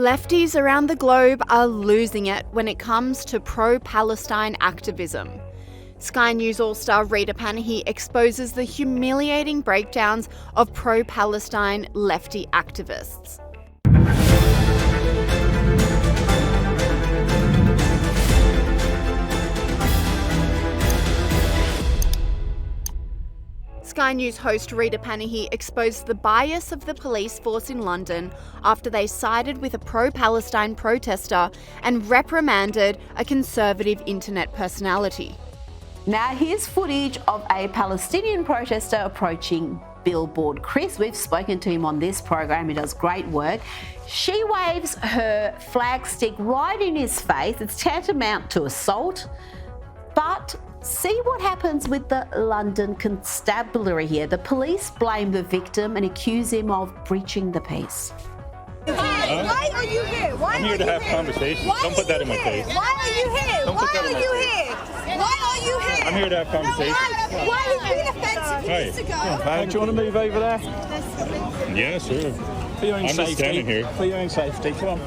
Lefties around the globe are losing it when it comes to pro Palestine activism. Sky News All Star Rita Panahi exposes the humiliating breakdowns of pro Palestine lefty activists. Sky News host Rita Panahi exposed the bias of the police force in London after they sided with a pro-Palestine protester and reprimanded a conservative internet personality. Now here's footage of a Palestinian protester approaching Billboard Chris. We've spoken to him on this program. He does great work. She waves her flag stick right in his face. It's tantamount to assault. But see what happens with the London constabulary here. The police blame the victim and accuse him of breaching the peace. Why are you here? I'm here to have conversations. Don't put that in my face. Why are you here? Don't put that in my face. Why are you here? I'm here to have conversations. Why are you being offensive minutes ago? Do you want to move over there? Yeah, sure. For your own I'm safety. just standing here. For your own safety. Come on.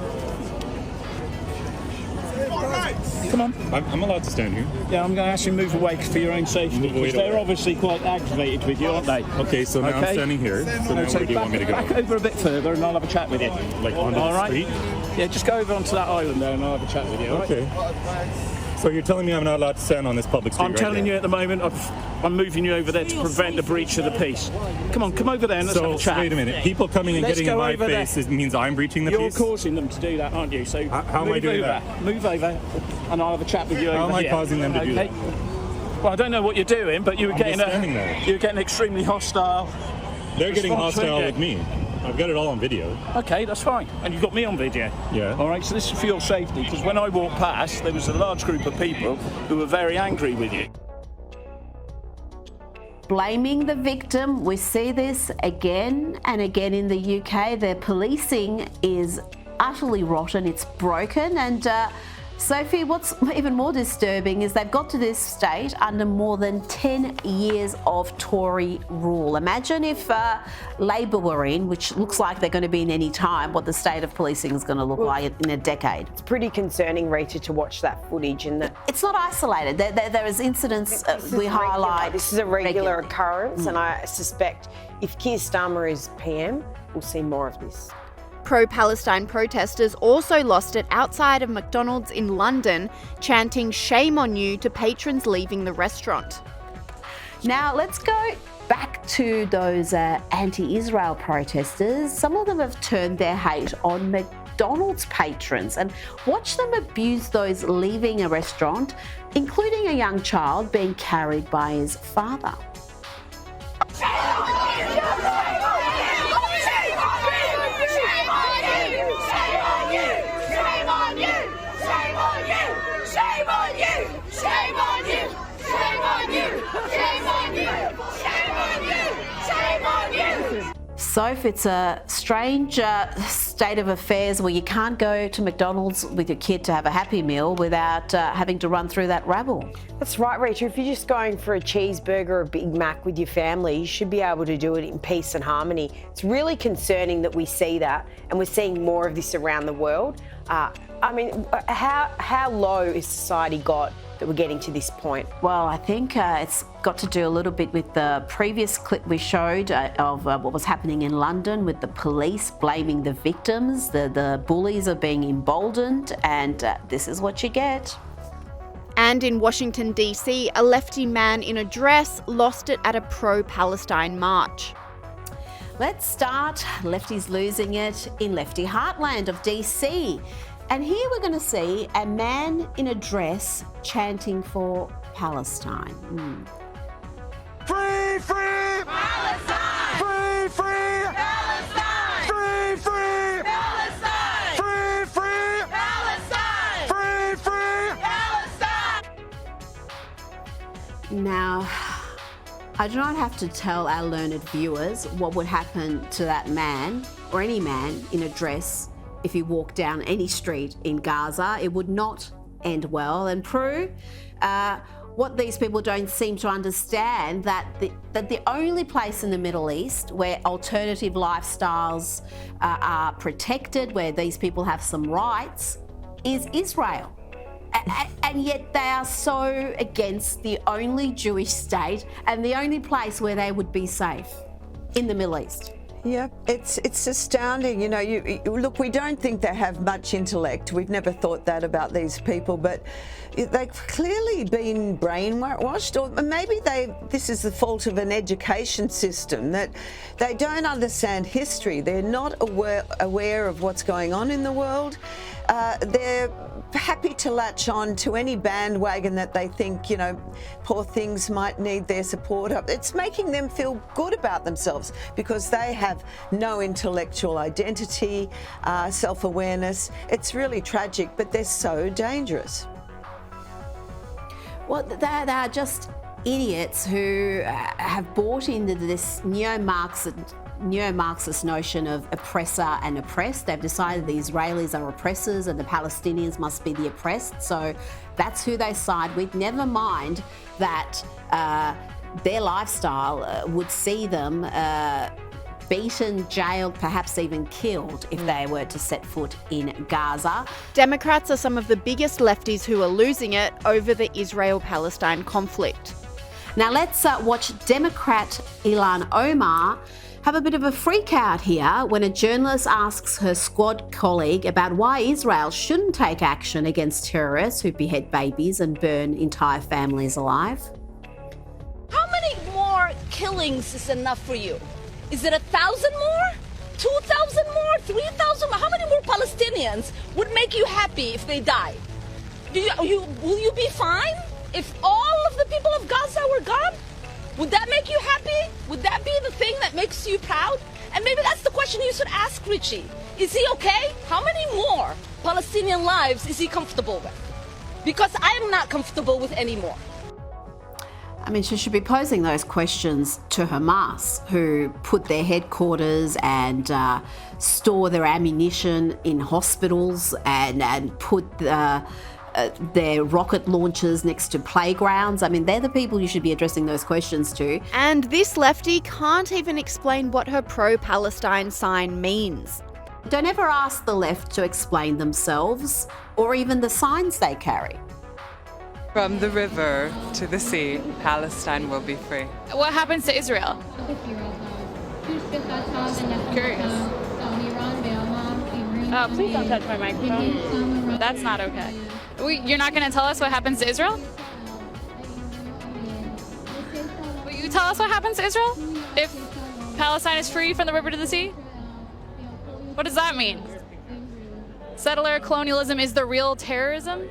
Come on. I'm allowed to stand here. Yeah, I'm going to ask you to move away for your own safety. Because they're obviously quite aggravated with you, aren't they? Okay, so now I'm standing here. So now where do you want me to go? Back over a bit further and I'll have a chat with you. Like onto the street? Yeah, just go over onto that island there and I'll have a chat with you. Okay. So you're telling me I'm not allowed to stand on this public street I'm telling you at the moment, I'm moving you over there to prevent the breach of the peace. Come on, come over there and let's have a chat. So wait a minute. People coming and getting in my face means I'm breaching the peace? You're causing them to do that, aren't you? So how am I doing that? Move over and I'll have a chat with you over here. How am I causing them to do that? Well, I don't know what you're doing, but you were getting extremely hostile. They're getting hostile with me. I've got it all on video. Okay, that's fine. And you've got me on video. Yeah. All right, so this is for your safety, because when I walked past, there was a large group of people who were very angry with you. Blaming the victim, we see this again and again in the UK. Their policing is utterly rotten, it's broken, and Sophie, what's even more disturbing is they've got to this state under more than 10 years of Tory rule. Imagine if Labor were in, which looks like they're going to be in any time, what the state of policing is going to look like in a decade. It's pretty concerning, Rita, to watch that footage. And it's not isolated. There is incidents we highlight. This is a regular occurrence, and I suspect if Keir Starmer is PM, we'll see more of this. Pro-Palestine protesters also lost it outside of McDonald's in London, chanting "Shame on you" to patrons leaving the restaurant. Now let's go back to those anti-Israel protesters. Some of them have turned their hate on McDonald's patrons, and watch them abuse those leaving a restaurant, including a young child being carried by his father. Soph, it's a strange state of affairs where you can't go to McDonald's with your kid to have a Happy Meal without having to run through that rabble. That's right, Rita. If you're just going for a cheeseburger or a Big Mac with your family, you should be able to do it in peace and harmony. It's really concerning that we see that, and we're seeing more of this around the world. I mean, how low is society got that we're getting to this point? Well, I think it's got to do a little bit with the previous clip we showed of what was happening in London with the police blaming the victims. The bullies are being emboldened, and this is what you get. And in Washington, D.C., a lefty man in a dress lost it at a pro-Palestine march. Let's start Lefties losing it in lefty heartland of DC. And here we're going to see a man in a dress chanting for Palestine. Free, free Palestine! Free, free Palestine! Free, free Palestine! Free, free Palestine! Free, free Palestine! Now, I do not have to tell our learned viewers what would happen to that man, or any man in a dress, if he walked down any street in Gaza. It would not end well. And Prue, what these people don't seem to understand that the only place in the Middle East where alternative lifestyles are protected, where these people have some rights, is Israel. And yet they are so against the only Jewish state and the only place where they would be safe in the Middle East. Yeah, it's astounding. You know, you look, we don't think they have much intellect. We've never thought that about these people, but they've clearly been brainwashed, or maybe this is the fault of an education system, that they don't understand history. They're not aware of what's going on in the world. They're happy to latch on to any bandwagon that they think, you know, poor things might need their support up. It's making them feel good about themselves because they have no intellectual identity, self-awareness. It's really tragic, but they're so dangerous. Well, they are just idiots who have bought into this neo-Marxist notion of oppressor and oppressed. They've decided the Israelis are oppressors and the Palestinians must be the oppressed. So that's who they side with. Never mind that their lifestyle would see them beaten, jailed, perhaps even killed if they were to set foot in Gaza. Democrats are some of the biggest lefties who are losing it over the Israel-Palestine conflict. Now let's watch Democrat Ilhan Omar have a bit of a freak out here when a journalist asks her squad colleague about why Israel shouldn't take action against terrorists who behead babies and burn entire families alive. How many more killings is enough for you? Is it 1,000 more? 2,000 more? 3,000 more? How many more Palestinians would make you happy if they died? Will you be fine if all of the people of Gaza were gone? Would that make you happy? Would that be the thing that makes you proud? And maybe that's the question you should ask Richie. Is he okay? How many more Palestinian lives is he comfortable with? Because I am not comfortable with any more. I mean, she should be posing those questions to Hamas, who put their headquarters and store their ammunition in hospitals and put their rocket launchers next to playgrounds. I mean, they're the people you should be addressing those questions to. And this lefty can't even explain what her pro-Palestine sign means. Don't ever ask the left to explain themselves or even the signs they carry. From the river to the sea, Palestine will be free. What happens to Israel? Curious. Oh, please don't touch my microphone. That's not okay. You're not going to tell us what happens to Israel? Will you tell us what happens to Israel if Palestine is free from the river to the sea? What does that mean? Settler colonialism is the real terrorism?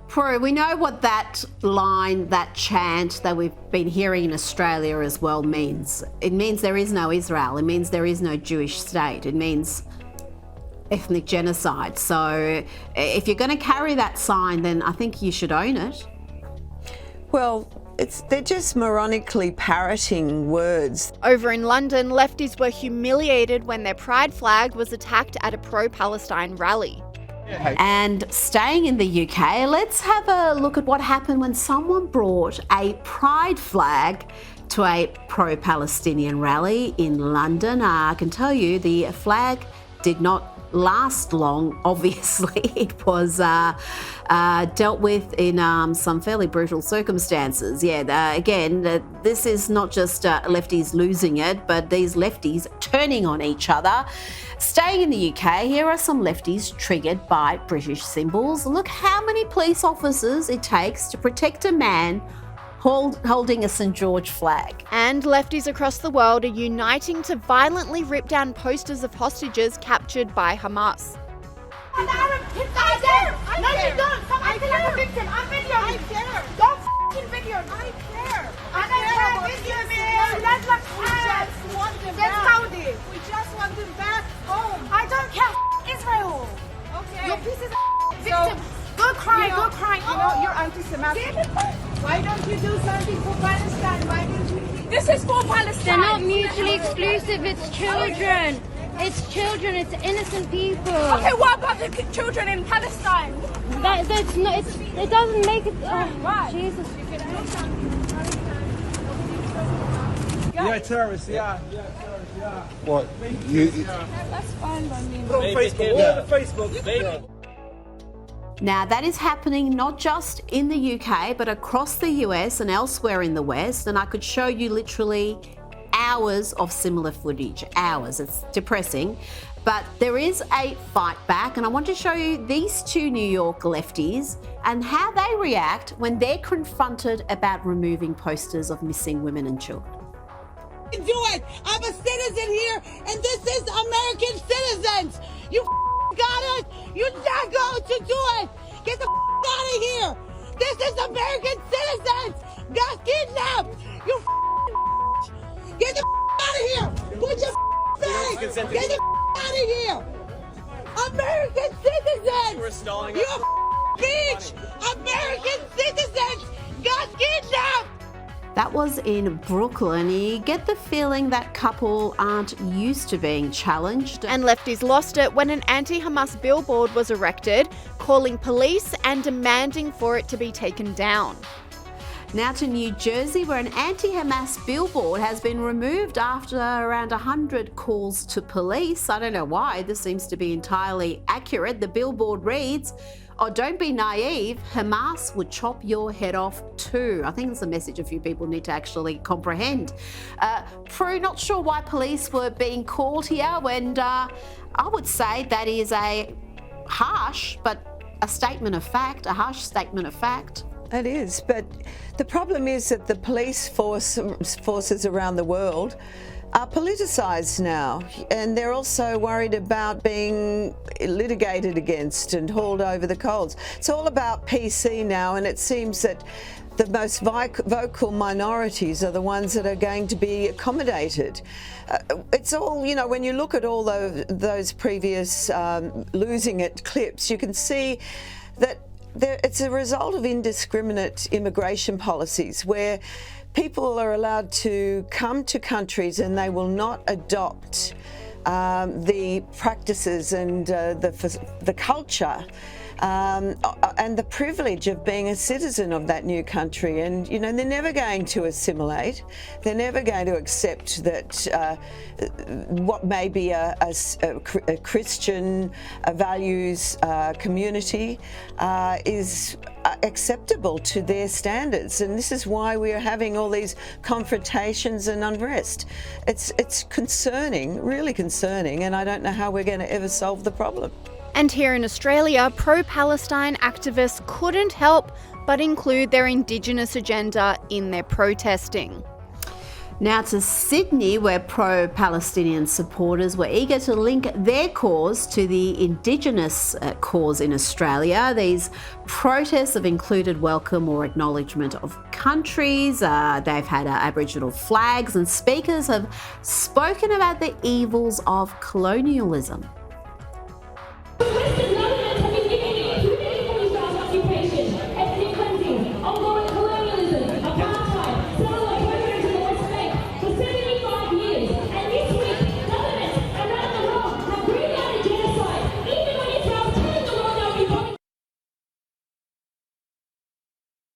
Prue, we know what that line, that chant that we've been hearing in Australia as well means. It means there is no Israel. It means there is no Jewish state. It means ethnic genocide. So if you're going to carry that sign, then I think you should own it. Well, they're just moronically parroting words. Over in London, lefties were humiliated when their pride flag was attacked at a pro-Palestine rally. And staying in the UK, let's have a look at what happened when someone brought a pride flag to a pro-Palestinian rally in London. I can tell you the flag did not last long, obviously. It was dealt with in some fairly brutal circumstances. Yeah, again, this is not just lefties losing it, but these lefties turning on each other. Staying in the UK, here are some lefties triggered by British symbols. Look how many police officers it takes to protect a man holding a St. George flag. And lefties across the world are uniting to violently rip down posters of hostages captured by Hamas. No, you don't. Come act like a victim. I'm videoing. I care. Don't f***ing video. I care. I don't care video me. That's like just want them back. We just want them back home. I don't care. Israel. Okay. Your piece is victim. Go cry. Go cry. You know, you're anti-Semitic. Why don't you do something for Palestine? Why don't you? This is for Palestine. They're not mutually exclusive. It's children. It's children, it's innocent people. Okay, what about the children in Palestine? That's not, it doesn't make it. Oh, Jesus. Yeah, terrorists, yeah. What? That's fine by me. Put on Facebook. All over Facebook. Now, that is happening not just in the UK, but across the US and elsewhere in the West. And I could show you literally hours of similar footage. Hours. It's depressing. But there is a fight back, and I want to show you these two New York lefties and how they react when they're confronted about removing posters of missing women and children. Do it. I'm a citizen here, and this is American citizens. You got it. You're not going to do it. Get the out of here. This is American citizens. Got kidnapped. You get the out of here. Put your back. Get the out of here. American citizens. We're stalling. You bitch. American citizens got kidnapped. That was in Brooklyn. You get the feeling that couple aren't used to being challenged. And lefties lost it when an anti-Hamas billboard was erected, calling police and demanding for it to be taken down. Now to New Jersey, where an anti-Hamas billboard has been removed after around 100 calls to police. I don't know why. This seems to be entirely accurate. The billboard reads, "Oh, don't be naive, Hamas would chop your head off too." I think it's a message a few people need to actually comprehend. Prue, not sure why police were being called here, and I would say that is a harsh, but a statement of fact, a harsh statement of fact. It is, but the problem is that the police forces around the world are politicised now, and they're also worried about being litigated against and hauled over the coals. It's all about PC now, and it seems that the most vocal minorities are the ones that are going to be accommodated. It's all, you know, when you look at all those previous losing it clips, you can see that it's a result of indiscriminate immigration policies where people are allowed to come to countries and they will not adopt the practices and the culture and the privilege of being a citizen of that new country. And, you know, they're never going to assimilate. They're never going to accept that what may be a Christian values community is acceptable to their standards. And this is why we are having all these confrontations and unrest. It's concerning, really concerning, and I don't know how we're going to ever solve the problem. And here in Australia, pro-Palestine activists couldn't help but include their Indigenous agenda in their protesting. Now to Sydney, where pro-Palestinian supporters were eager to link their cause to the Indigenous cause in Australia. These protests have included welcome or acknowledgement of countries. They've had Aboriginal flags, and speakers have spoken about the evils of colonialism.